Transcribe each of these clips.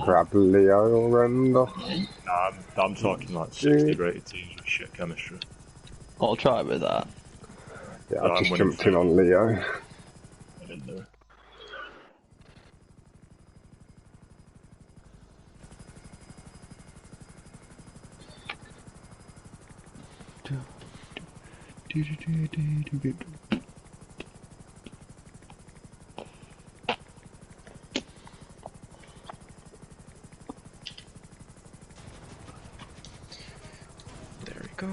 Grab Leo or Rhandoss. I'm talking like 60 rated teams with shit chemistry. I'll try with that. Yeah, But I've I'm just winning jumped in 30. on Leo. I didn't know. There we go.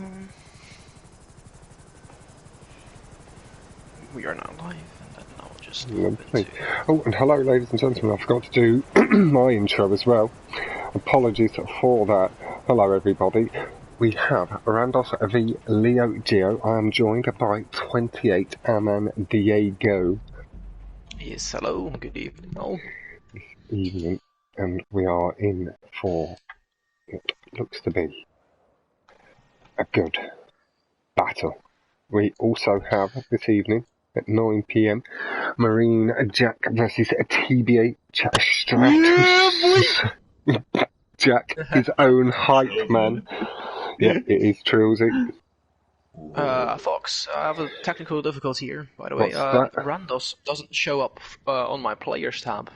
We are now live, and then I'll just hop Lovely. into... Oh, and hello, ladies and gentlemen. I forgot to do my intro as well. Apologies for that. Hello, everybody. We have Rhandoss v Lio-Gio. I am joined by 28 Aman Diego. Yes, hello, good evening all. Evening, and we are in for what looks to be a good battle. We also have this evening at 9 PM Marine Jack versus TBA Stratus. Jack, his own hype man. Yeah, it is Trilsy. Fox, I have a technical difficulty here, by the way. What's that? Rhandoss doesn't show up on my players tab.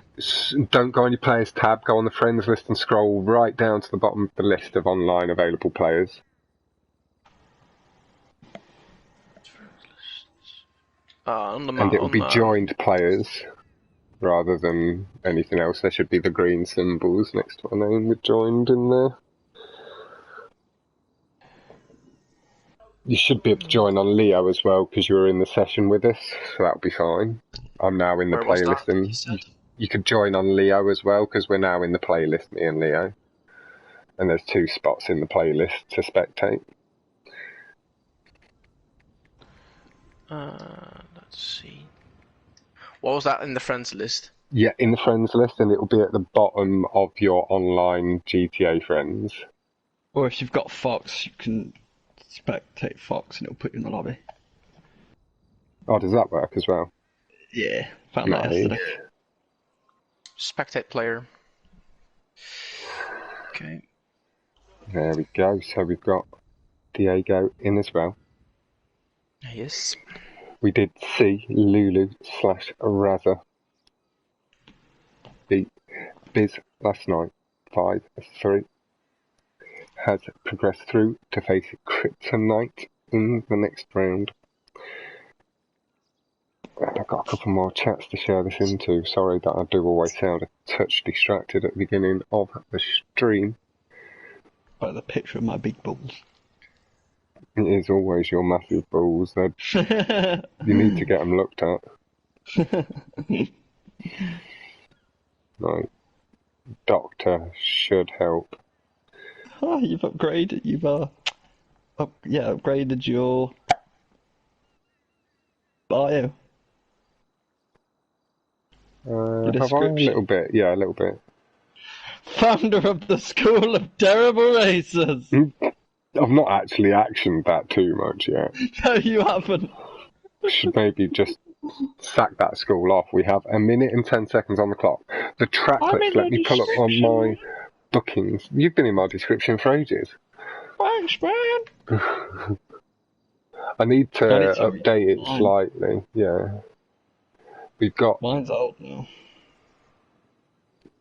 Don't go on your players tab, go on the friends list and scroll right down to the bottom of the list of online available players. And it will be joined players rather than anything else. There should be the green symbols next to our name with joined in there. You should be able to join on Leo as well because you were in the session with us, so that'll be fine. I'm now in the playlist, and you could join on Leo as well because we're now in the playlist, me and Leo. And there's 2 spots in the playlist to spectate. Let's see. What was that in the friends list? Yeah, in the friends list, and it'll be at the bottom of your online GTA friends. Or if you've got Fox, you can spectate Fox and it'll put you in the lobby. Oh, does that work as well? Yeah, found that yesterday. Spectate player. Okay. There we go. So we've got Diego in as well. Yes. We did see Lulu/Raza beat Biz last night 5-3. Has progressed through to face Kryptonite in the next round. And I've got a couple more chats to share this into. Sorry that I do always sound a touch distracted at the beginning of the stream. By the picture of my big balls. It is always your massive balls. You need to get them looked at. Right. Doctor should help. Oh, you've upgraded. Upgraded your bio. Have I? A little bit. Yeah, a little bit. Founder of the School of Terrible Racers. I've not actually actioned that too much yet. No, you haven't. Should maybe just sack that school off. We have 1 minute and 10 seconds on the clock. The track list, let me pull up on my bookings. You've been in my description for ages. Thanks, man. I need to update it slightly. Yeah. We've got... Mine's old now.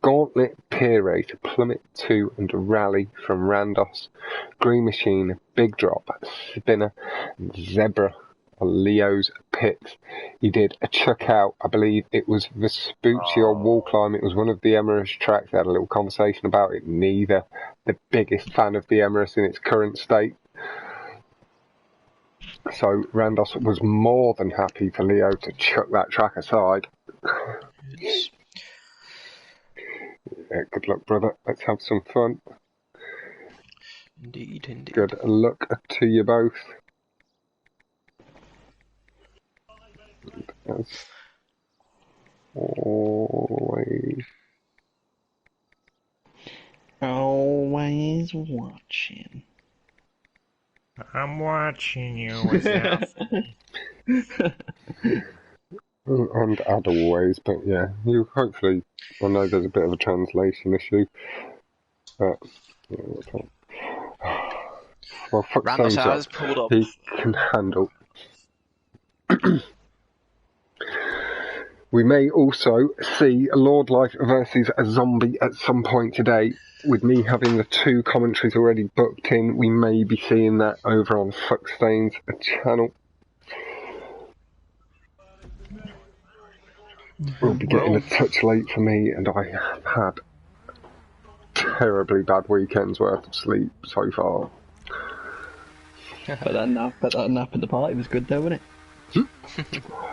Gauntlet, Pirate, Plummet 2 and Rally from Rhandoss, Green Machine, Big Drop, Spinner, and Zebra on Leo's picks. He did a chuck out, I believe it was Vespucci or Wall Climb. It was one of the Emirates tracks. They had a little conversation about it. Neither the biggest fan of the Emirates in its current state. So Rhandoss was more than happy for Leo to chuck that track aside. Yes. Yeah, good luck, brother. Let's have some fun. Indeed, indeed. Good luck to you both. As always. Always watching. I'm watching you with that. And ad always, but yeah, you hopefully. I know there's a bit of a translation issue, but yeah, well, fuck Rhandoss Stone's has up. pulled up. He can handle. We may also see Lord Life versus a zombie at some point today. With me having the 2 commentaries already booked in, we may be seeing that over on Fuckstain's channel. We'll be getting a touch late for me, and I have had terribly bad weekends worth of sleep so far. But that nap at the party was good though, wasn't it?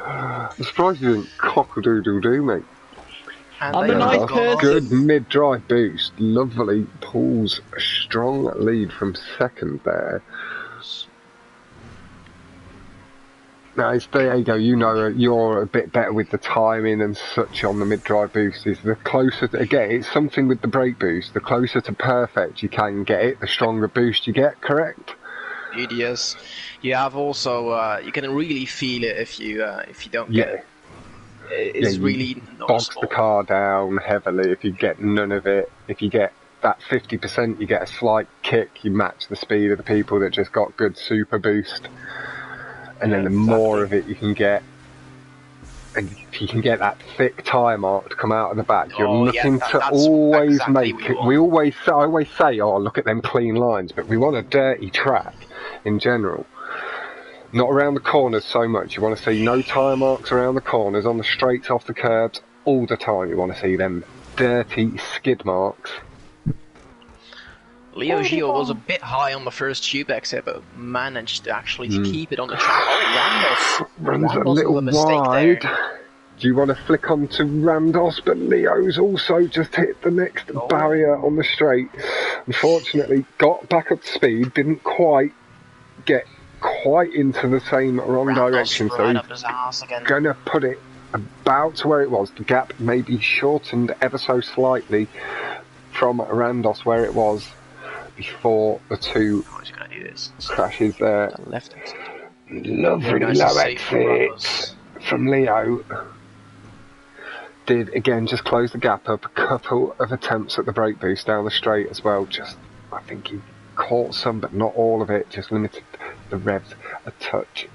I'm surprised you didn't cock-a-doodle-doo, mate. And I'm they a nice have gone person. Good mid-drive boost. Lovely. Pulls a strong lead from second there. Nice, there you go. You know you're a bit better with the timing and such on the mid-drive boost. Is the closer again, it's something with the brake boost. The closer to perfect you can get it, the stronger boost you get. Correct? Yes. You have also you can really feel it if you don't get it. It's really bogs noticeable. the car down heavily if you get none of it. If you get that 50%, you get a slight kick. You match the speed of the people that just got good super boost. And then the more of it you can get, and if you can get that thick tyre mark to come out of the back, you're looking to always exactly make it. I always say, oh, look at them clean lines, but we want a dirty track in general. Not around the corners so much. You want to see no tyre marks around the corners, on the straights off the curbs, all the time. You want to see them dirty skid marks. Lio-Gio was a bit high on the first tube exit, but managed to actually keep it on the track. Oh, Rhandoss! Runs a little wide. Do you want to flick on to Rhandoss? But Leo's also just hit the next barrier on the straight. Unfortunately, got back up to speed, didn't quite get into the same wrong direction, so he's gonna put it about to where it was. The gap may be shortened ever so slightly from Rhandoss where it was before the 2 crashes there. Lovely low exit from Lio. Did again just close the gap up. A couple of attempts at the brake boost down the straight as well. Just, I think he caught some, but not all of it. Just limited the revs a touch.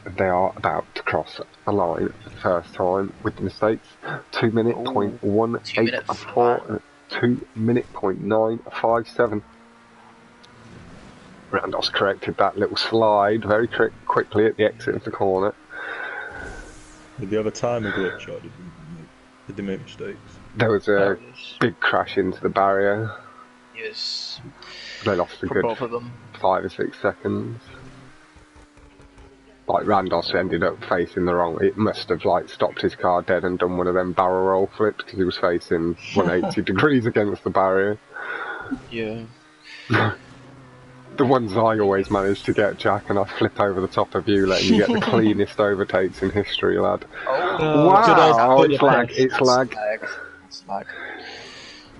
They are about to cross a line for the first time with the mistakes. 2 minute .184 and 2 minute .957. Rhandoss corrected that little slide very quickly at the exit of the corner. Did the other time a glitch or did they make mistakes? There was a big crash into the barrier. Yes. They lost a good both of them. 5 or 6 seconds. Like Rhandoss ended up facing the wrong. It must have like stopped his car dead and done one of them barrel roll flips because he was facing 180 degrees against the barrier. Yeah. The ones I always manage to get, Jack, and I flip over the top of you, letting you get the cleanest overtakes in history, lad. Wow! It's lag. It's lag.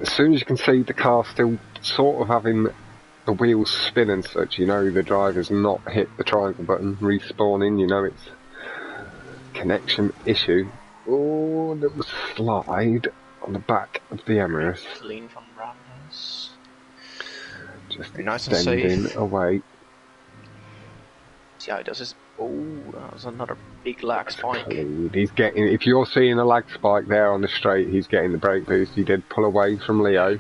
As soon as you can see the car still sort of having the wheels spin and such, you know the driver's not hit the triangle button, respawning, you know it's connection issue. Oh, little slide on the back of the Emirates. Clean from Rhandoss. Just nice and extending safe. away. See how he does this. Oh, that was another big lag spike. He's getting. If you're seeing a lag spike there on the straight, he's getting the brake boost. He did pull away from Lio.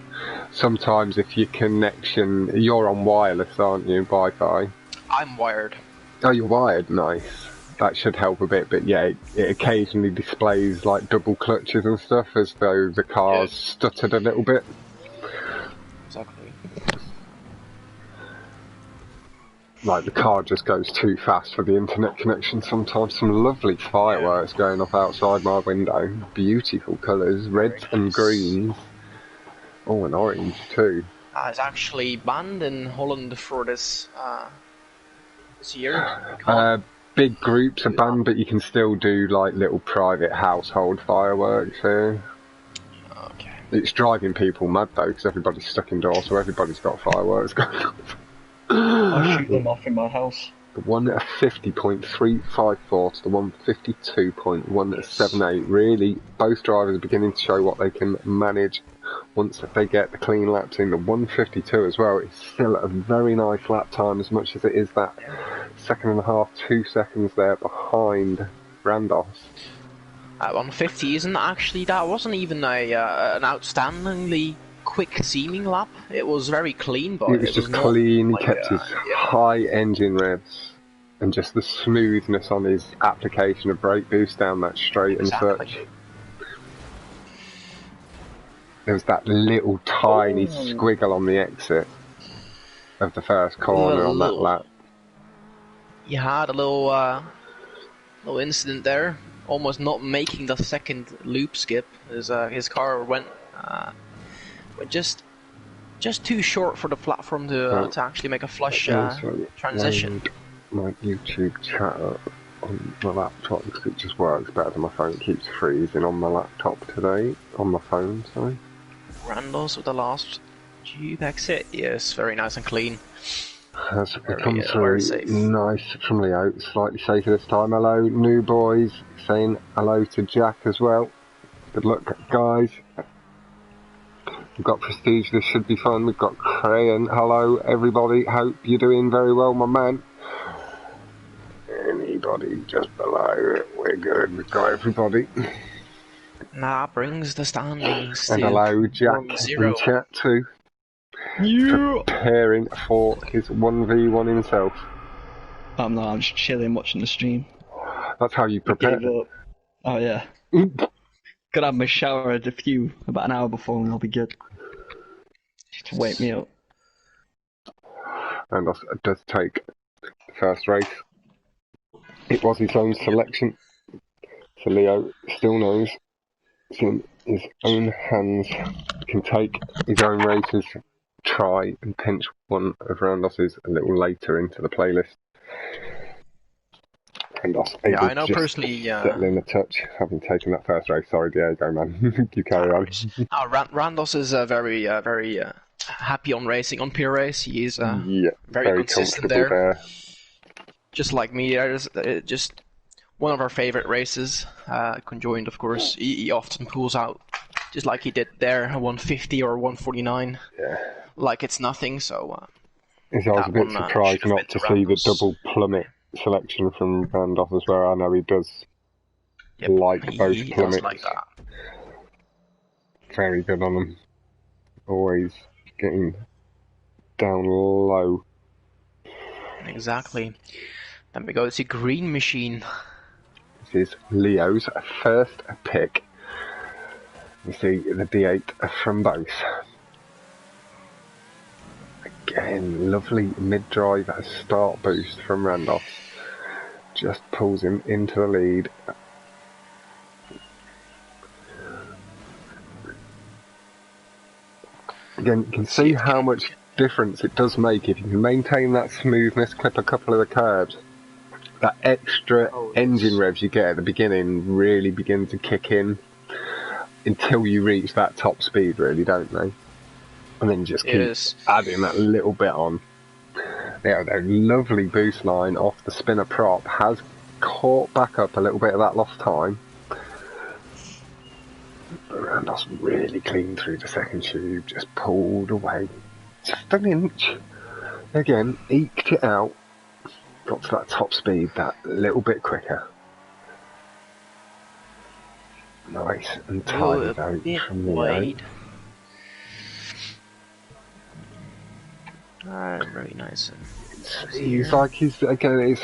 Sometimes, if your connection, you're on wireless, aren't you? Wi-Fi. I'm wired. Oh, you're wired. Nice. That should help a bit. But yeah, it occasionally displays like double clutches and stuff, as though the car's stuttered a little bit. Exactly. Like the car just goes too fast for the internet connection sometimes. Some lovely fireworks going off outside my window. Beautiful colours, reds and greens. Oh, and orange too. It's actually banned in Holland for this year. Big groups are banned, but you can still do like little private household fireworks here. Okay. It's driving people mad though, because everybody's stuck indoors, so everybody's got fireworks going off. I shoot them off in my house. The 150.354 to the 152.178. Really, both drivers are beginning to show what they can manage once they get the clean laps in. The 152 as well is still a very nice lap time, as much as it is that 2.5, 2 seconds there behind Rhandoss. 150 isn't actually, that wasn't even an outstandingly quick seeming lap. It was very clean, but it was just not clean. He like, kept his high engine revs and just the smoothness on his application of brake boost down that straight and such. There was that little tiny squiggle on the exit of the first corner on that lap. He had a little incident there, almost not making the second loop skip. His car went just too short for the platform to actually make a flush transition. My YouTube chat up on my laptop because it just works better than my phone. It keeps freezing on my laptop today. On my phone, sorry. Rhandoss with the last tube exit. Yes, very nice and clean. Has come through nice from Leo, slightly safer this time. Hello, new boys. Saying hello to Jack as well. Good luck, guys. We've got Prestige, this should be fun. We've got Crayon. Hello, everybody. Hope you're doing very well, my man. Anybody just below? We're good. We've got everybody. That brings the standings and to hello, Jack in chat too. Preparing for his 1v1 himself. I'm not, I'm just chilling watching the stream. That's how you prepare. Oh yeah. Gotta have my shower at a few about an hour before and I'll be good. Just to wake me up. And that does take the first race. It was his own selection. So Leo still knows it's in his own hands. He can take his own races, try and pinch one of Rhandoss's a little later into the playlist. Rhandoss able I know just personally. settle in a touch, having taken that first race. Sorry, Diego, man. You carry on. Rhandoss is very happy on racing on pure race. He is very consistent there. Just like me, just one of our favorite races. Conjoined, of course. He often pulls out, just like he did there, a 150 or 149. Yeah. Like it's nothing. So. I was a bit surprised not to see the double plummet selection from Rhandoss as well. I know he does like both plummets. Does like that. Very good on them. Always getting down low. Exactly. Then we go to the green machine. This is Leo's first pick. You see the D8 from both. Again, lovely mid-drive start boost from Rhandoss. Just pulls him into the lead. Again, you can see how much difference it does make if you can maintain that smoothness, clip a couple of the curbs. That extra engine revs you get at the beginning really begin to kick in until you reach that top speed, really, don't they? And then just keep adding that little bit on. Yeah, their lovely boost line off the spinner prop has caught back up a little bit of that lost time. But Rhandoss really clean through the second tube, just pulled away. Just an inch. Again, eked it out. Got to that top speed that little bit quicker. Nice and tight out from the wide. Very nice. It's like it's a drive.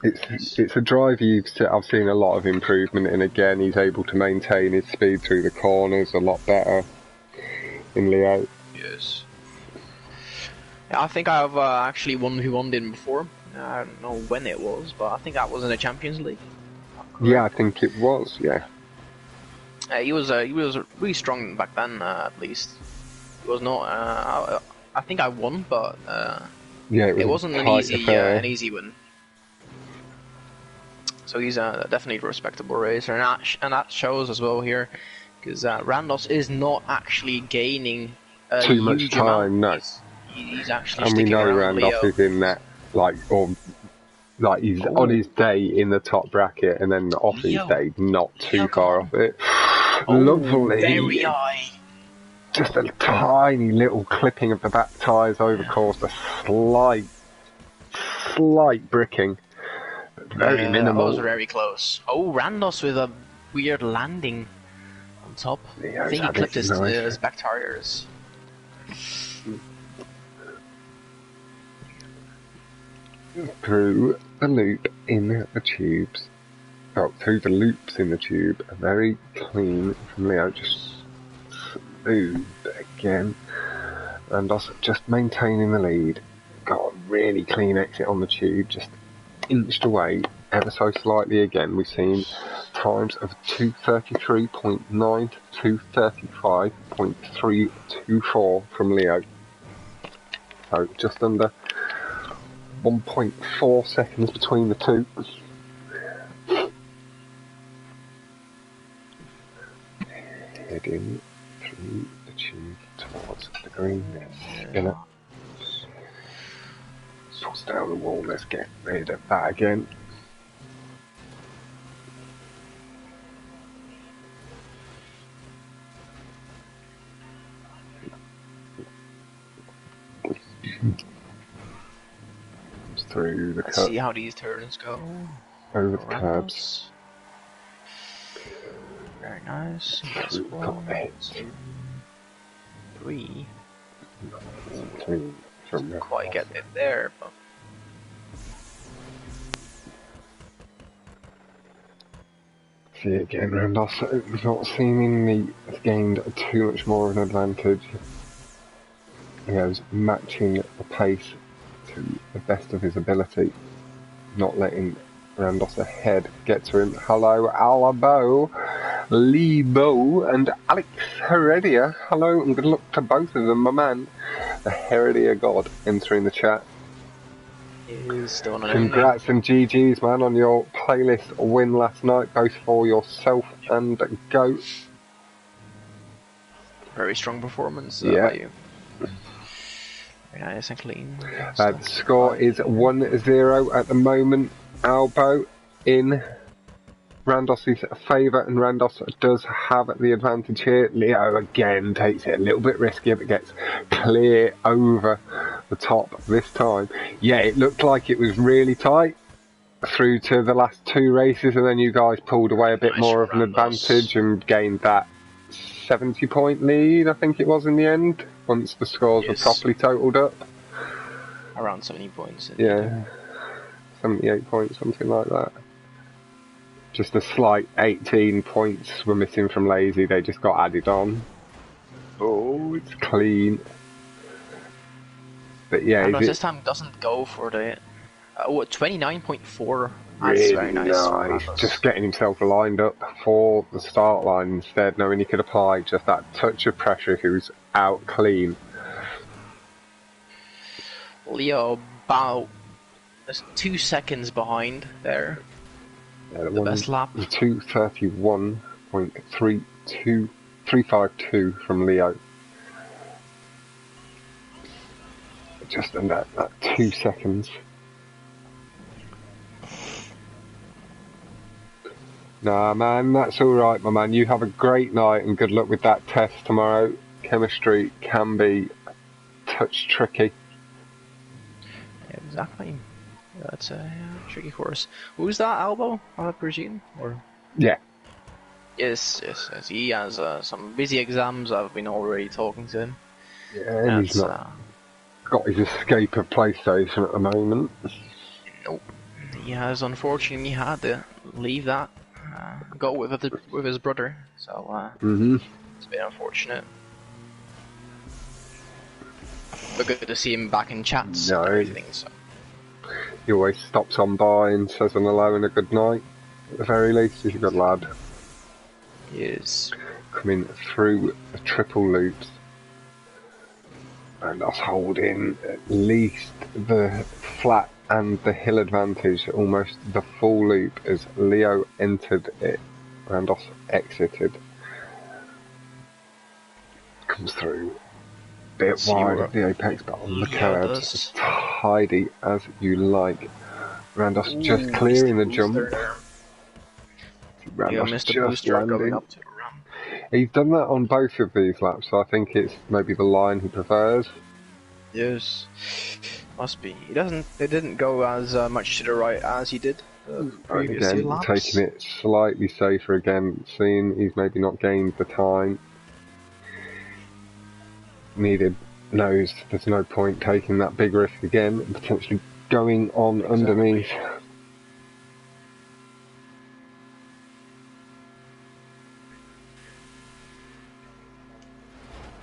It's a drive I've seen a lot of improvement in. Again, he's able to maintain his speed through the corners a lot better in Leo. Yes. I think I've actually won him before. I don't know when it was, but I think that was in the Champions League. Yeah, I think it was. Yeah. He was really strong back then, at least. It was not. I think I won, but it wasn't an easy win. So he's definitely a respectable racer, and that shows as well here, because Rhandoss is not actually gaining too much time. No. He's actually. And we know Rhandoss is in that like he's on his day in the top bracket, and then off his day, not too far off it. Lovely. Very high. Just a tiny little clipping of the back tyres over course, a slight bricking. Very minimal. That was very close. Oh, Rhandoss with a weird landing on top. Yeah, I think he clipped his back tires. Through the loop in the tubes. Oh, through the loops in the tube. Very clean from Lio. Just smooth again. Rhandoss just maintaining the lead. Got a really clean exit on the tube. Just inched away ever so slightly again. We've seen times of 2:33.9 to 2:35.324 from Lio. So just under 1.4 seconds between the two. Heading through the tube towards the green spinner. Puts down the wall, let's get rid of that again. Through the curb. Let's see how these turns go. Over the curbs. Very nice. That's 1, 2, 3. Didn't quite get it there, but. See again, Rhandoss not seemingly gained too much more of an advantage. He was matching the pace to the best of his ability, not letting Rhandoss ahead get to him. Hello, Alabo, Lebo, and Alex Heredia. Hello, and good luck to both of them, my man. The Heredia God entering the chat. Congrats and GG's, man, on your playlist win last night, both for yourself and Goat. Very strong performance by you. Very nice and clean. The score is 1-0 at the moment. Albo in Rhandoss's favour, and Rhandoss does have the advantage here. Lio again takes it a little bit riskier, but gets clear over the top this time. Yeah, it looked like it was really tight through to the last two races, and then you guys pulled away a bit more of an advantage and gained that 70-point lead, I think it was in the end, once the scores were properly totaled up. Around 70 points. Yeah, 78 points, something like that. Just a slight 18 points were missing from Lazy, they just got added on. Oh, it's clean. But yeah, this time doesn't go for the 29.4. That's really very nice. Just getting himself lined up for the start line instead, knowing he could apply just that touch of pressure. He was out clean. Lio about 2 seconds behind there. Yeah, the best lap. 2:31.352 from Lio. Just under that 2 seconds. Nah, man, that's alright, my man. You have a great night and good luck with that test tomorrow. Chemistry can be touch tricky. Yeah, exactly. That's a tricky course. Who's that, Albo, I presume? Or? Yeah. Yes. He has some busy exams. I've been already talking to him. Yeah, and he's not got his escape of PlayStation at the moment. Nope. He has unfortunately had to leave that, go with his brother. So it's been unfortunate. But good to see him back in chats and everything. So. He always stops on by and says an hello and a good night. At the very least, he's a good lad. He is. Coming through the triple loops. And us holding at least the flat and the hill advantage, almost the full loop as Lio entered it. Rhandoss exited. Comes through bit wide of the apex, but on the curbs, as tidy as you like. Rhandoss just clearing the jump. Rhandoss just landing. He's done that on both of these laps, so I think it's maybe the line he prefers. Yes, must be. It didn't go as much to the right as he did previous again, laps. Taking it slightly safer again, seeing he's maybe not gained the time needed. Knows there's no point taking that big risk again and potentially going on underneath.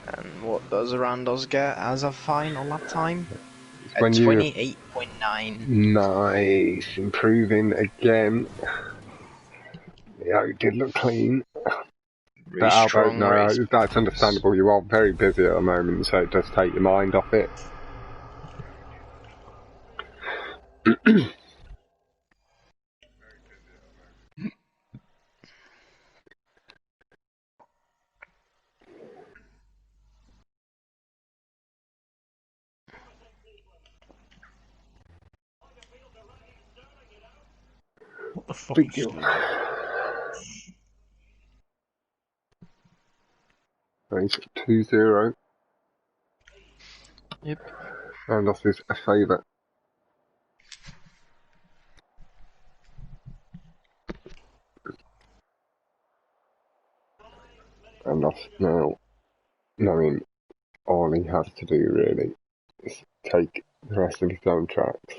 And what does Rhandoss get as a final lap time? At 28.9. Nice, improving again. Yeah, it did look clean. Really strong race. That's understandable. You are very busy at the moment, so it does take your mind off it. What the fuck is this? Nice, 2-0. Yep. Rhandoss is a favourite. Rhandoss now, knowing all he has to do really is take the rest of his own tracks.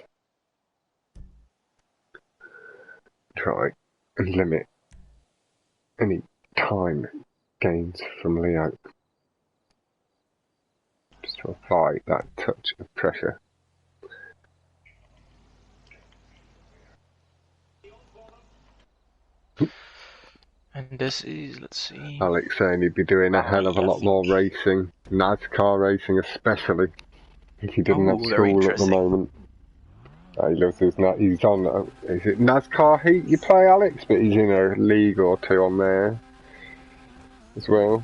Try and limit any time gains from Lio. Just to apply that touch of pressure. And this is, let's see. Alex saying he'd be doing a hell of a lot more racing, NASCAR racing especially, if he didn't have school at the moment. He loves his he's on, is it NASCAR Heat you play, Alex? But he's in a league or two on there as well.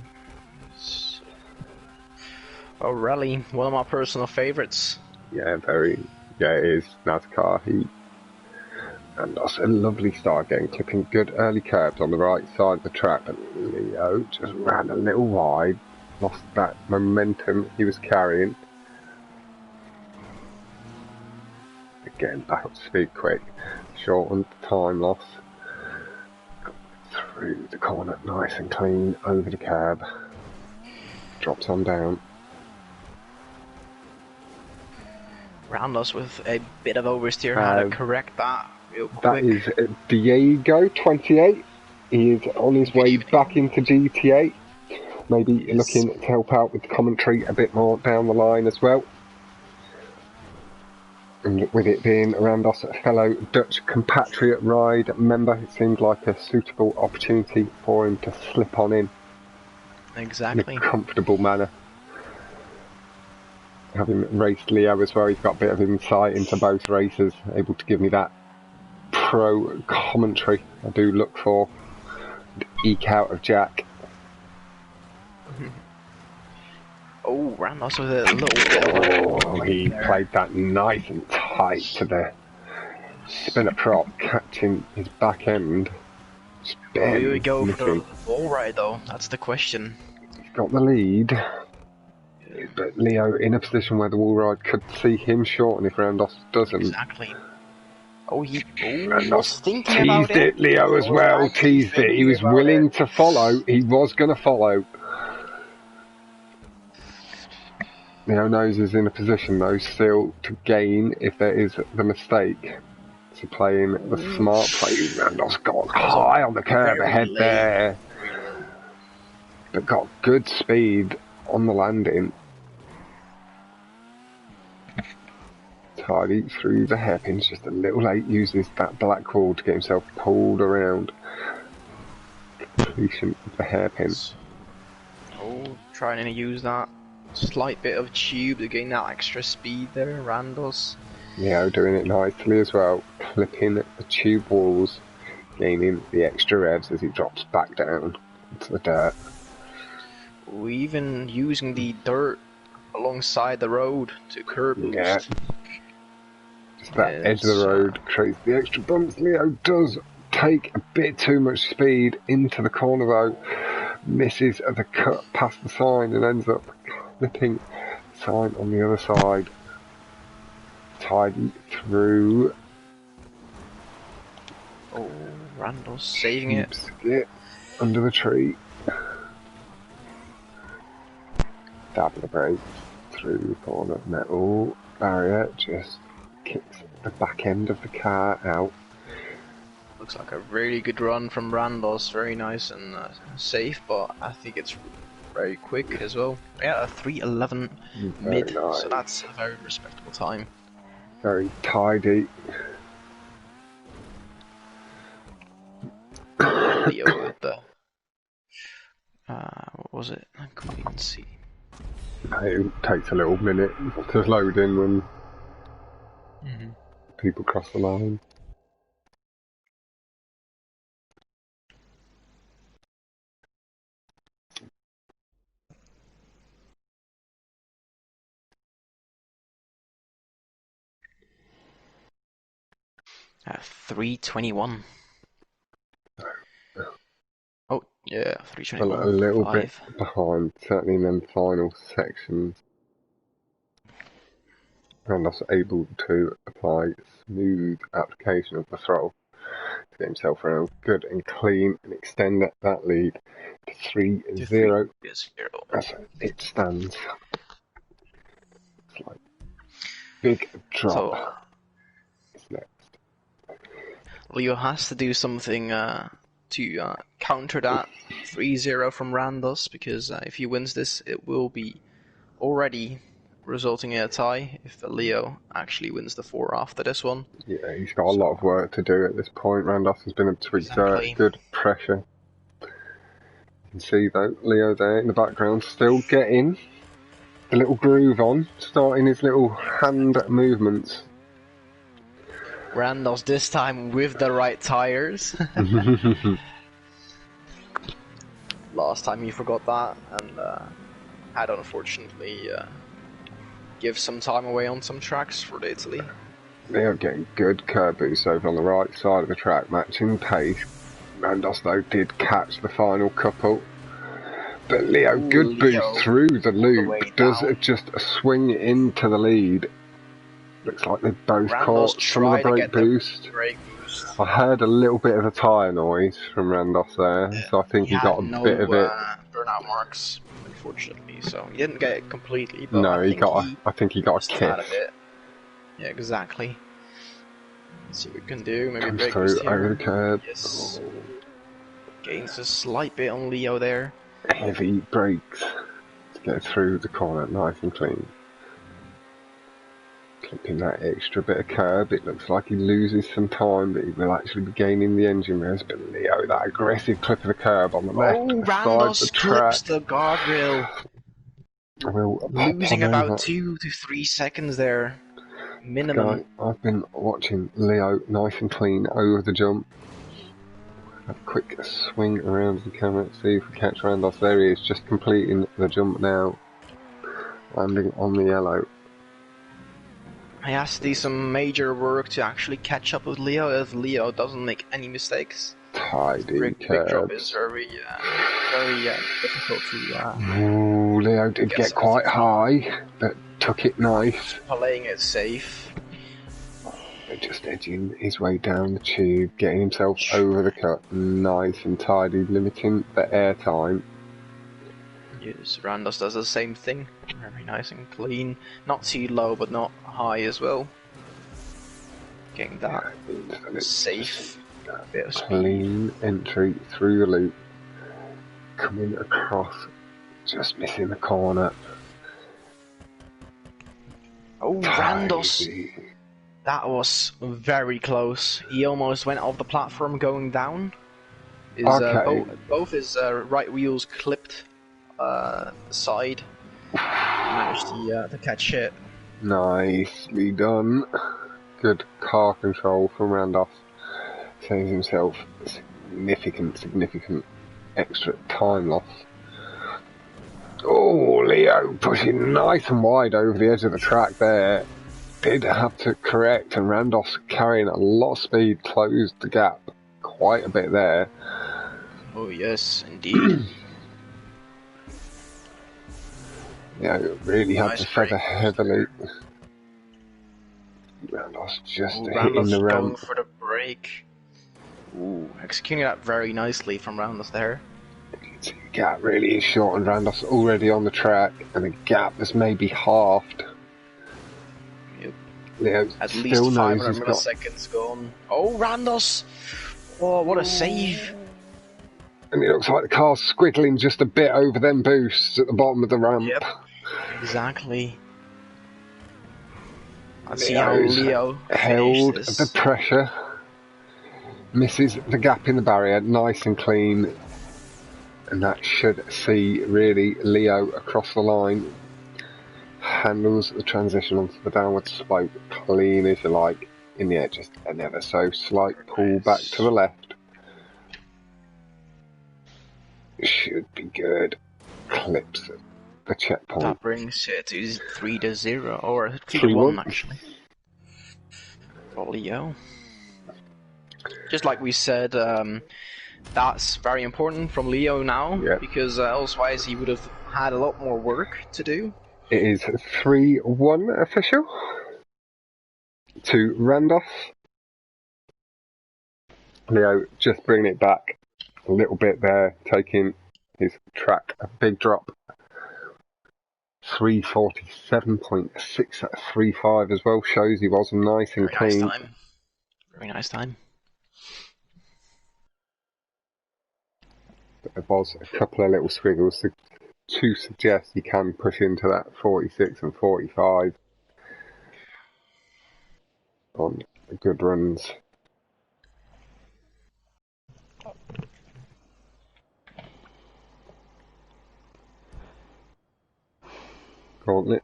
Oh, Rally, one of my personal favourites. Yeah, it is NASCAR Heat. And that's a lovely start again, clipping good early curves on the right side of the track, but Lio just ran a little wide, lost that momentum he was carrying. Again, back up to speed quick, shortened the time loss. Got through the corner, nice and clean, over the curb, drops on down. Rhandoss with a bit of oversteer, how to correct that real quick. That is Diego, 28. He is on his way back into GTA. Maybe looking to help out with the commentary a bit more down the line as well. And with it being Rhandoss, a fellow Dutch compatriot ride member, it seemed like a suitable opportunity for him to slip on in. Exactly. In a comfortable manner. Having raced Lio as well, he's got a bit of insight into both races, able to give me that pro commentary I do look for, and eke out of Jack. Oh, Rhandoss with a little bit of he played that nice and tight to the spinner prop, catching his back end. Here we go for the ball ride though, that's the question. He's got the lead. But Lio in a position where the wall ride could see him shorten if Rhandoss doesn't. Exactly. Oh, he was thinking about it. Lio as well, teased it. He was willing to follow. He was going to follow. Lio knows he's in a position though still to gain if there is the mistake. So playing the smart play. Rhandoss got high on the curb ahead there. But got good speed on the landing. Tidy through the hairpins, just a little late, uses that black wall to get himself pulled around. Completion of the hairpins. Oh, trying to use that slight bit of tube to gain that extra speed there, Rhandoss. Yeah, doing it nicely as well, clipping the tube walls, gaining the extra revs as he drops back down into the dirt. Even using the dirt alongside the road to curb boost. Yeah. Just that edge of the road creates the extra bumps. Lio does take a bit too much speed into the corner though. Misses the cut past the sign and ends up clipping the sign on the other side. Tidy through. Oh, Rhandoss saving it. Skip under the tree. Dab the brake through the corner. Metal barrier just kicks the back end of the car out. Looks like a really good run from Rhandoss. Very nice and safe, but I think it's very quick as well. Yeah, a 3:11 mid, nice. So that's a very respectable time. Very tidy. Lio at the what was it? I couldn't even see. It takes a little minute to load in when people cross the line. At 3:21. Oh, yeah, 3:21. A little bit behind, certainly in them final sections. Rhandoss able to apply smooth application of the throttle to get himself around good and clean and extend that lead to 3-0 as it stands. It's like big drop. So, It's next. Lio has to do something to counter that 3-0 from Rhandoss, because if he wins this, it will be already resulting in a tie if Lio actually wins the 4 after this one. Yeah, he's got a lot of work to do at this point. Rhandoss has been able to exert good pressure. You can see though, Lio there in the background still getting the little groove on, starting his little hand movements. Rhandoss this time with the right tires. Last time he forgot that and had unfortunately give some time away on some tracks for Italy. They are getting good curb boosts over on the right side of the track, matching pace. Rhandoss though did catch the final couple. But Lio, good boost through the loop, does just a swing into the lead. Looks like they both caught some of the brake boost. I heard a little bit of a tyre noise from Rhandoss there, so I think he got a bit of it. Burnout marks, unfortunately, so he didn't get it completely. But no, I think he got a kiss. Yeah, exactly. Let's see what we can do. Maybe comes brake through boost here. over the curb. Yes. Gains a slight bit on Lio there. Heavy brakes to get through the corner, nice and clean. Clipping that extra bit of curb, it looks like he loses some time, but he will actually be gaining the engine res. But Lio, that aggressive clip of the curb on the left side of the track. Clips the guardrail. Losing about 2 to 3 seconds there, minimum. I've been watching Lio nice and clean over the jump. A quick swing around the camera to see if we catch Rhandoss. There he is, just completing the jump now, landing on the yellow. He has to do some major work to actually catch up with Lio if Lio doesn't make any mistakes. Tidy big drop is very difficult to. Lio did get quite high, but took it nice. Playing it safe. Just edging his way down the tube, getting himself over the cut, nice and tidy, limiting the air time. Yes, Rhandoss does the same thing. Very nice and clean. Not too low, but not high as well. Getting that safe. Bit of speed. Clean entry through the loop. Coming across, just missing the corner. Oh, Rhandoss! That was very close. He almost went off the platform going down. Both his right wheels clipped the side. Managed to catch it. Nicely done. Good car control from Rhandoss. Saves himself significant extra time loss. Oh, Lio pushing nice and wide over the edge of the track there. Did have to correct, and Rhandoss carrying a lot of speed closed the gap quite a bit there. Oh yes, indeed. Yeah, really had Nice to feather break. heavily. Rhandoss just hitting Rhandoss the ramp. going for the break. Ooh, executing that very nicely from Rhandoss there. The gap really is short, and Rhandoss already on the track, and the gap is maybe halved. Yep. Lio At least still 500 knows he's got. milliseconds gone. Oh, Rhandoss! Oh, what a save! And it looks like the car's squiggling just a bit over them boosts at the bottom of the ramp. Yep, exactly. Let's see how Lio held finishes the pressure. Misses the gap in the barrier, nice and clean. And that should see, really, Lio across the line. Handles the transition onto the downward slope clean as you like. In the air, just an ever so slight pull back to the left. Should be good. Clips the checkpoint. That brings it to 3-0, or 3-1 actually. For Lio. Just like we said, that's very important from Lio now, because elsewise he would have had a lot more work to do. It is 3-1 official to Rhandoss. Lio just bringing it back a little bit there, taking his track a big drop. 3:47.635 as well, shows he was nice and clean. Nice time. Very nice time. There was a couple of little squiggles to suggest he can push into that 46 and 45 on good runs. Gauntlet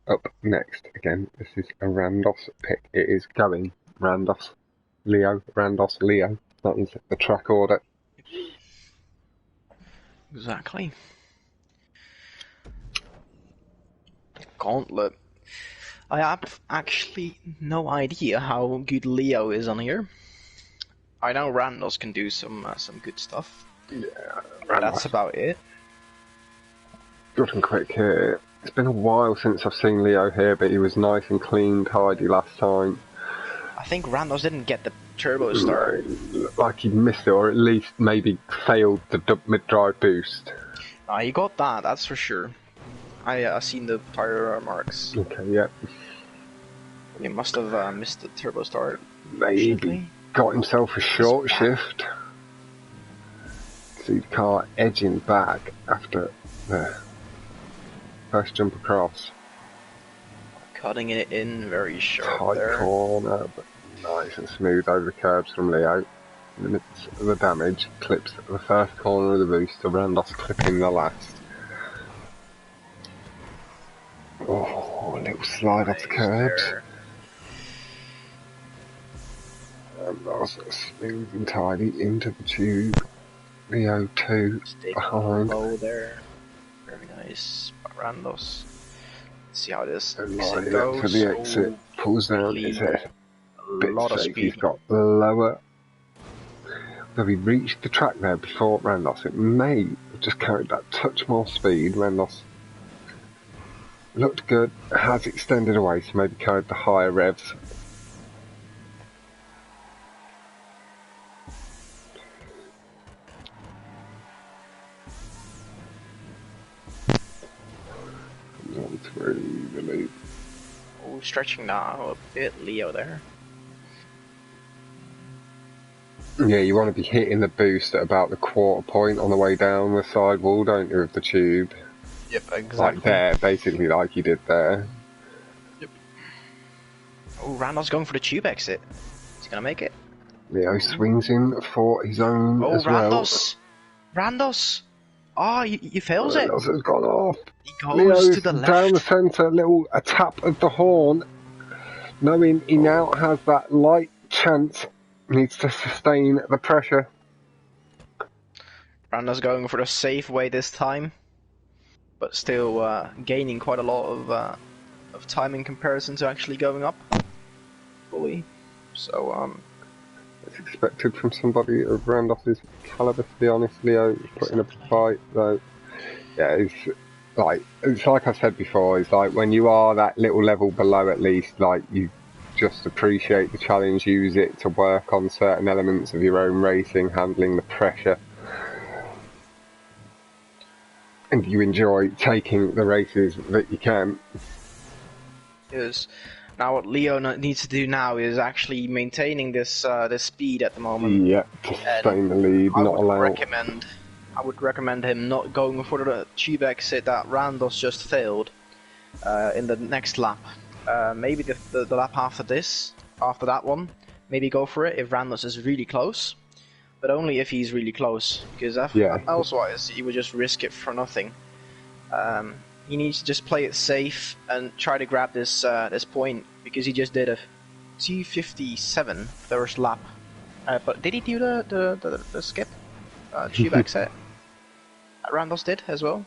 up next again. This is a Rhandoss pick. It is going Rhandoss, Lio, Rhandoss, Lio. That is the track order. Exactly. Gauntlet. I have actually no idea how good Lio is on here. I know Rhandoss can do some good stuff. Yeah, that's about it. Good and quick here. It's been a while since I've seen Lio here, but he was nice and clean, tidy last time. I think Rhandoss didn't get the turbo start. Like he missed it, or at least maybe failed the mid-drive boost. He got that, that's for sure. I seen the tire marks. Okay, yeah. He must have missed the turbo start. Maybe got himself a short shift. See the car edging back after the first jump across. Cutting it in very sharp. Tight there. Corner, but nice and smooth over the curbs from Lio. In the midst of the damage, clips the first corner of the boost, to Rhandoss clipping the last. Oh, a little slide off the curbs. Rhandoss smooth and tidy into the tube. Lio 2 behind. Low there. Very nice. Rhandoss. See how this And goes. for the exit, pulls down his head. A lot of speed. He's got lower. Though he reached the track there before Rhandoss, it may have just carried that touch more speed. Rhandoss looked good, has extended away, so maybe carried the higher revs. Comes on through the loop. Oh, stretching now a bit, Lio there. Yeah, you want to be hitting the boost at about the quarter point on the way down the sidewall, don't you, of the tube? Yep, exactly. Like there, basically like you did there. Yep. Oh, Rhandoss going for the tube exit. Is he gonna make it? Lio swings in for his own as Rhandoss! Well. Rhandoss! Oh, he fails it. Rhandoss has gone off. He goes Leo's to the left. Down the centre, a tap of the horn, knowing he now has that light chance. Needs to sustain the pressure. Rhandoss going for the safe way this time. but still gaining quite a lot of time in comparison to actually going up fully. So it's expected from somebody of Rhandoss's caliber, to be honest. Lio putting up a fight, though. Yeah, it's like I said before. It's like when you are that little level below, at least, like you just appreciate the challenge, use it to work on certain elements of your own racing, handling the pressure, and you enjoy taking the races that you can. Yes. Now what Lio needs to do now is actually maintaining this speed at the moment. Yeah, to sustain the lead, not allow. I would recommend him not going for the tube exit that Rhandoss just failed in the next lap. Maybe the lap after that one, maybe go for it if Rhandoss is really close, but only if he's really close, because elsewise he would just risk it for nothing. He needs to just play it safe and try to grab this point, because he just did a 2:57 first lap. But did he do the skip tube exit? Rhandoss did as well.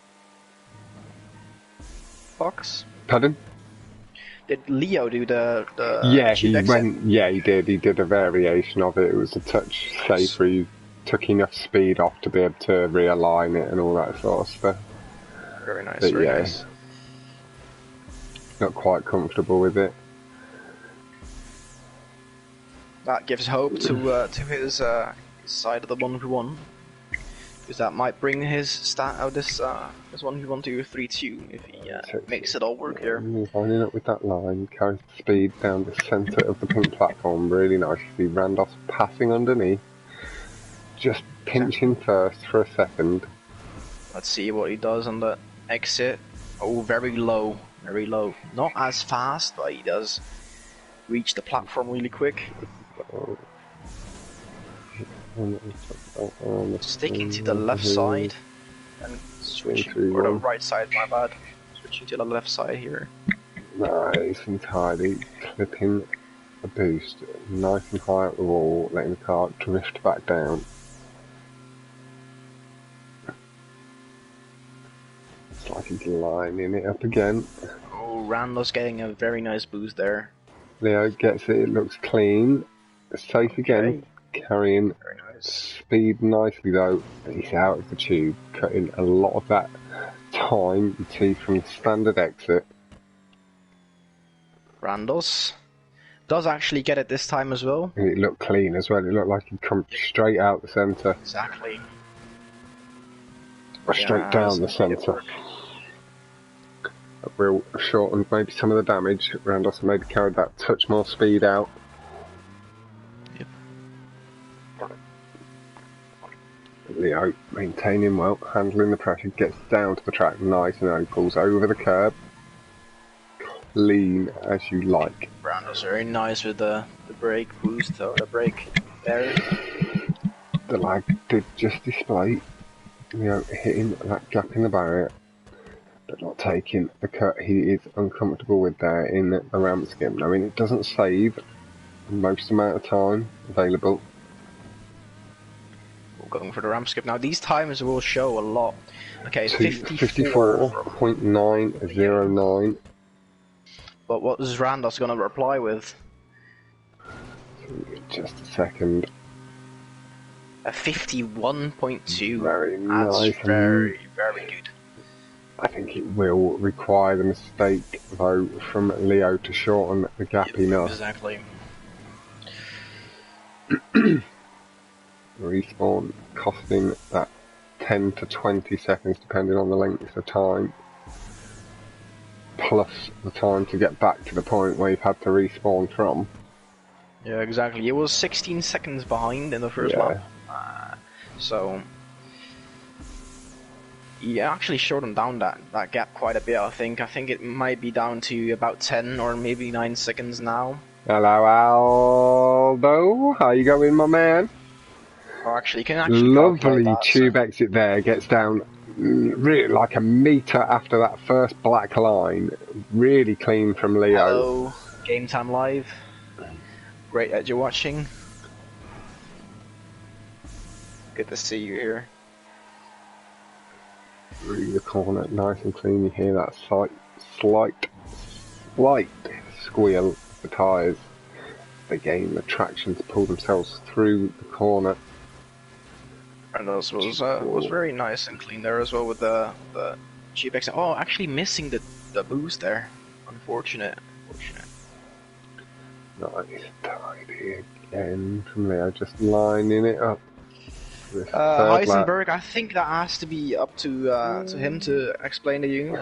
Fox. Pardon? Did Lio do the yeah, tube he exit? went. Yeah, he did. He did a variation of it. It was a touch safer. He took enough speed off to be able to realign it and all that sort of stuff. Very nice. But very nice. Not quite comfortable with it. That gives hope to his side of the 1v1, because that might bring his stat out this 1v1 to 3-2 if he makes it all work here. Lining up with that line, carries the speed down the centre of the pink platform really nicely. Rhandoss passing underneath, just pinching first for a second. Let's see what he does on the exit. Oh, very low, very low. Not as fast, but he does reach the platform really quick. Sticking to the left side and switching, or the right side, my bad. Switching to the left side here. Nice and tidy, clipping a boost, nice and high up the wall, letting the car drift back down. It's like he's lining it up again. Oh, Rhandoss getting a very nice boost there. Lio gets it, it looks clean. Safe again, carrying speed nicely though. He's out of the tube, cutting a lot of that time you see from the standard exit. Rhandoss does actually get it this time as well. And it looked clean as well, it looked like he'd come straight out the centre. Exactly. Or straight down the centre. That will shorten maybe some of the damage. Rhandoss maybe carried that touch more speed out. Lio maintaining well, handling the pressure, gets down to the track nice and early, pulls over the curb. Lean as you like. Rhandoss very nice with the brake boost, or the brake there. The lag did just display, Lio hitting that gap in the barrier, but not taking the cut he is uncomfortable with there in the ramp skim. I mean, it doesn't save most amount of time available. Going for the ramp skip now. These times will show a lot. Okay, 54.909. But what is Rhandoss gonna reply with? Just a second. A 51.2. Very That's nice. very good. I think it will require the mistake though from Lio to shorten the gap enough. Exactly. Respawn costing that 10 to 20 seconds depending on the length of time, plus the time to get back to the point where you've had to respawn from. Yeah, exactly. It was 16 seconds behind in the first lap, so he actually shortened down that gap quite a bit. I think it might be down to about 10 or maybe 9 seconds now. Hello Aldo, how you going my man? Actually, you can actually lovely that, tube exit there, gets down really like a metre after that first black line. Really clean from Lio. Hello, Game Time Live. Great that you're watching. Good to see you here. through the corner, nice and clean. You hear that slight squeal of the tyres. They gain the traction to pull themselves through the corner. Rhandoss was very nice and clean there as well with the GPX. Oh, actually missing the boost there. Unfortunate. Nice, tidy again from there, just lining it up. Heisenberg, I think that has to be up to him to explain to you.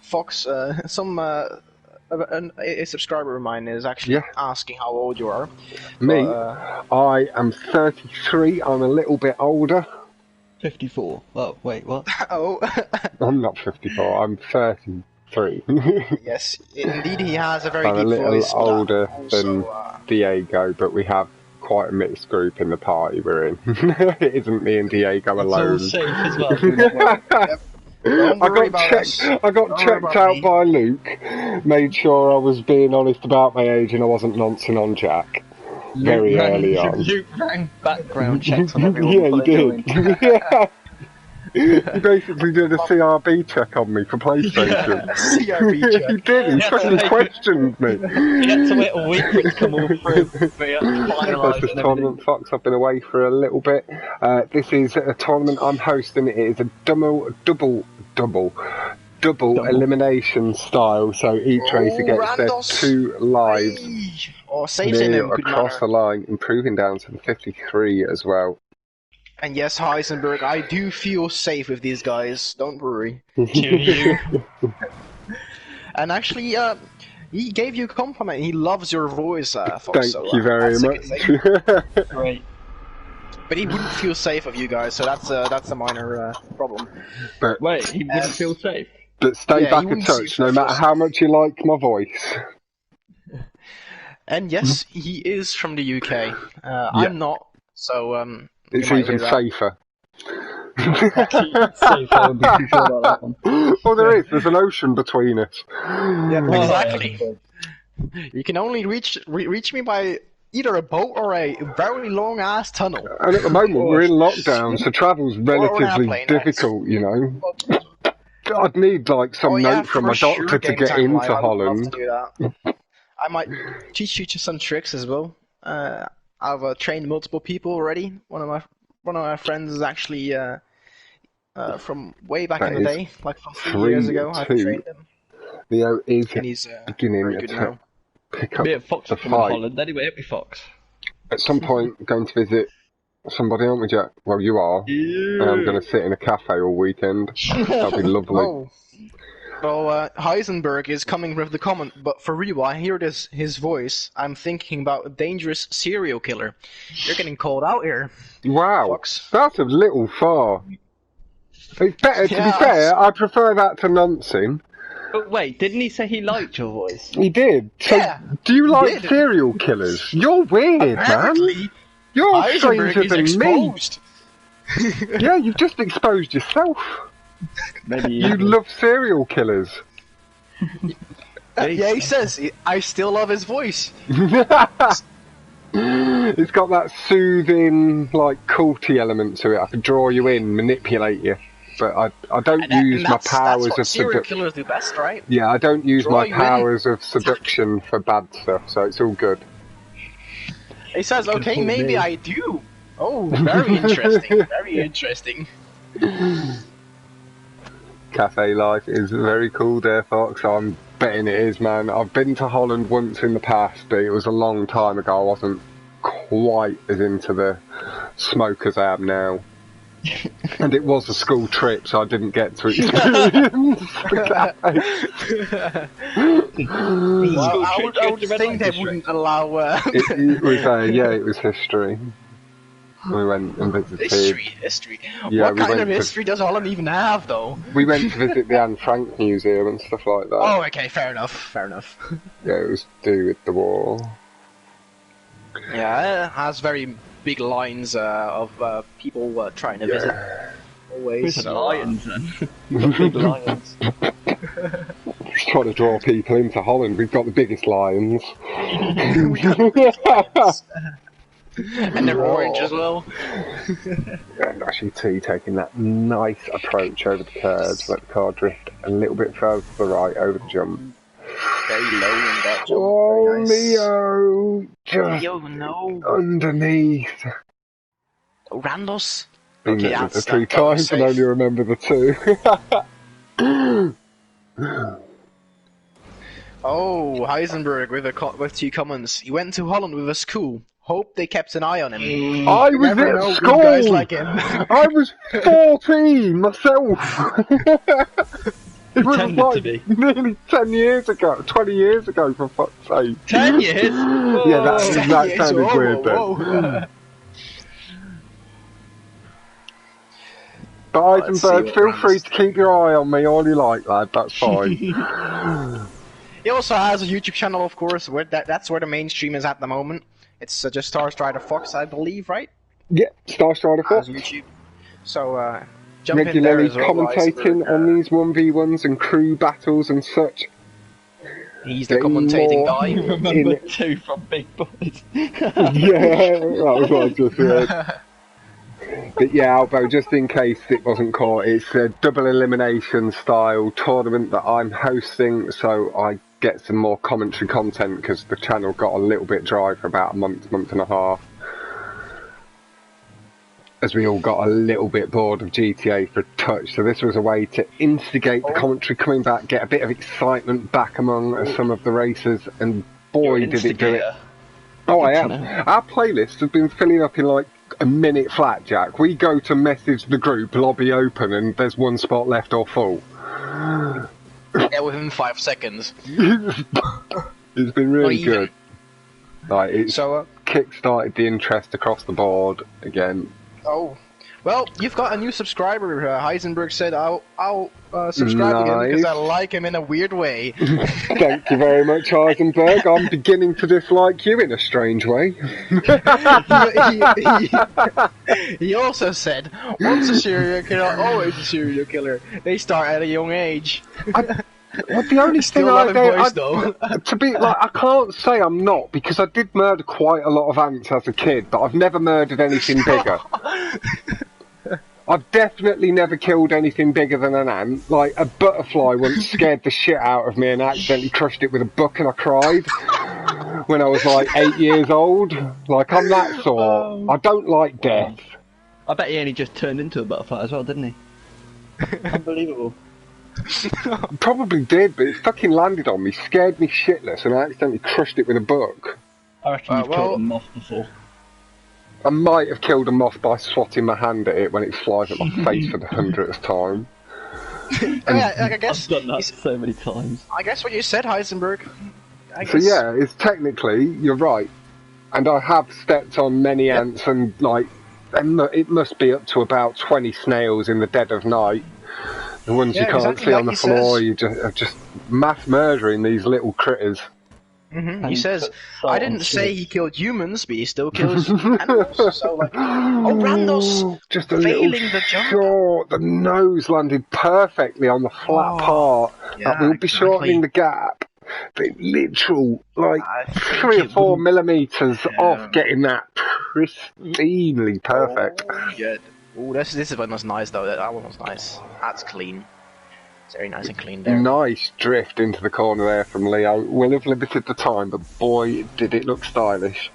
Fox, a subscriber of mine is actually asking how old you are. Me? I am 33, I'm a little bit older. 54. Oh, wait, what? Oh. I'm not 54, I'm 33. Yes, indeed he has a very I'm deep a little voice. older than Diego, but we have quite a mixed group in the party we're in. It isn't me and Diego alone. It's all safe as well. I got checked out by Luke, made sure I was being honest about my age and I wasn't noncing on Jack. Very early on. Luke ran background checks on everyone. Yeah, he did. He basically did a CRB check on me for PlayStation. CRB check. He did, he fucking questioned me. You had to wait a week for it to come all through. That's the tournament, Fox. I've been away for a little bit. This is a tournament I'm hosting. It is a double elimination style, so each racer gets their 2 lives across the line, improving down to the 53 as well. And yes, Heisenberg, I do feel safe with these guys, don't worry. And actually, he gave you a compliment, he loves your voice, Fox. Thank you very much. Great. But he wouldn't feel safe of you guys, so that's a minor problem. But wait, he wouldn't feel safe? But stay back a touch, no matter how much you like my voice. And yes, he is from the UK. I'm not, so it's even safer. Well, there's an ocean between us. Yeah, exactly. You can only reach me by either a boat or a very long ass tunnel. And at the moment we're in lockdown, so travel's relatively difficult, you know. I'd need like some note from my doctor to get into Holland. I might teach you some tricks as well. I've trained multiple people already. One of my friends is actually from way back in the day, like from 3 years ago. I trained him. Leo is and he's beginning to pick up the Fox from fight. Holland anyway, it'll be Fox. At some point, going to visit somebody, aren't we, Jack? Well, you are. Yeah. And I'm going to sit in a cafe all weekend. That'll be lovely. Oh. Well, Heisenberg is coming with the comment, but for real, I hear his voice, I'm thinking about a dangerous serial killer. You're getting called out here. Wow, Fox. That's a little far. It's better, to be fair, I prefer that to noncing. But wait, didn't he say he liked your voice? He did. So, do you like serial killers? You're weird, man. You're stranger than me. Yeah, you've just exposed yourself. Maybe you love serial killers. Yeah, he says, I still love his voice. It's got that soothing, like, culty element to it. I can draw you in, manipulate you. But I don't use my powers of seduction. Serial killers do best, right? Yeah, I don't use my powers of seduction for bad stuff, so it's all good. He says, okay, maybe I do. Oh, very interesting, very interesting. Cafe life is very cool there, Fox. I'm betting it is, man. I've been to Holland once in the past, but it was a long time ago. I wasn't quite as into the smoke as I am now. And it was a school trip, so I didn't get to experience the cafe. Well, I would think they wouldn't allow... It was, it was history. We went and visited... History? Yeah, what kind of history does Holland even have, though? We went to visit the Anne Frank Museum and stuff like that. Oh, okay, fair enough. Yeah, it was to do with the war. Yeah, it has very big lines of people trying to visit. Always. Visit lions, then. Big lions. Just trying to draw people into Holland. We've got the biggest lions. And they're orange as well. And actually T taking that nice approach over the curves, let the car drift a little bit further to the right over the jump. Very low in that jump. Oh, Very nice. Lio! Just Lio, no. underneath. Oh, Rhandoss? Been Okay, there that's 3 times and only remember the 2. Oh, Heisenberg with 2 comments. He went to Holland with a school. Hope they kept an eye on him. I was at school! Guys like him. I was 14 myself! It was Pretended to be. nearly 10 years ago, 20 years ago for fuck's sake. 10 years? Yeah, that sounded weird then. Whoa. But Eisenberg, feel free to keep your eye on me all you like, lad, that's fine. He also has a YouTube channel, of course, where that's where the mainstream is at the moment. It's just Starstrider-Fox, I believe, right? Yeah, Starstrider-Fox. YouTube. So, jump regularly in there as well, commentating on these 1v1s and crew battles and such. He's the commentating guy. Remember 2 from Big Boys. Yeah, that was what I just said. But yeah, Albo, just in case it wasn't caught, it's a double elimination style tournament that I'm hosting, so I get some more commentary content because the channel got a little bit dry for about a month and a half. As we all got a little bit bored of GTA for a touch, so this was a way to instigate the commentary coming back, get a bit of excitement back among some of the racers, and boy did it do it. Oh, I am. Our playlist has been filling up in like a minute flat, Jack. We go to message the group, lobby open, and there's 1 spot left or full. Yeah, within 5 seconds. It's been really good. Like, it's so, kick-started the interest across the board again. Oh, well, you've got a new subscriber. Heisenberg said, I'll subscribe again because I like him in a weird way. Thank you very much, Heisenberg. I'm beginning to dislike you in a strange way. He also said, once a serial killer, always a serial killer. They start at a young age. Well, the only thing to be like, I can't say I'm not, because I did murder quite a lot of ants as a kid, but I've never murdered anything bigger. I've definitely never killed anything bigger than an ant. Like, a butterfly once scared the shit out of me and accidentally crushed it with a book, and I cried when I was like 8 years old. Like, I'm that sort. I don't like death. I bet he only just turned into a butterfly as well, didn't he? Unbelievable. Probably did, but it fucking landed on me, scared me shitless, and I accidentally crushed it with a book. I reckon you've killed a moth before. I might have killed a moth by swatting my hand at it when it flies at my face for the 100th time. I guess I've done that so many times. I guess what you said, Heisenberg. So yeah, it's technically, you're right. And I have stepped on many ants, and like, it must be up to about 20 snails in the dead of night. The ones you can't see on the floor, you just mass murdering these little critters. He says, I didn't say he killed humans, but he still kills animals. So like, Rhandoss just a little short. The nose landed perfectly on the flat part. That will be shortening the gap. But literal, like 3 or 4 millimeters off getting that pristinely perfect. Oh, this one was nice though. That one was nice. That's clean. It's very nice and clean there. Nice drift into the corner there from Leo. Will have limited the time, but boy, did it look stylish.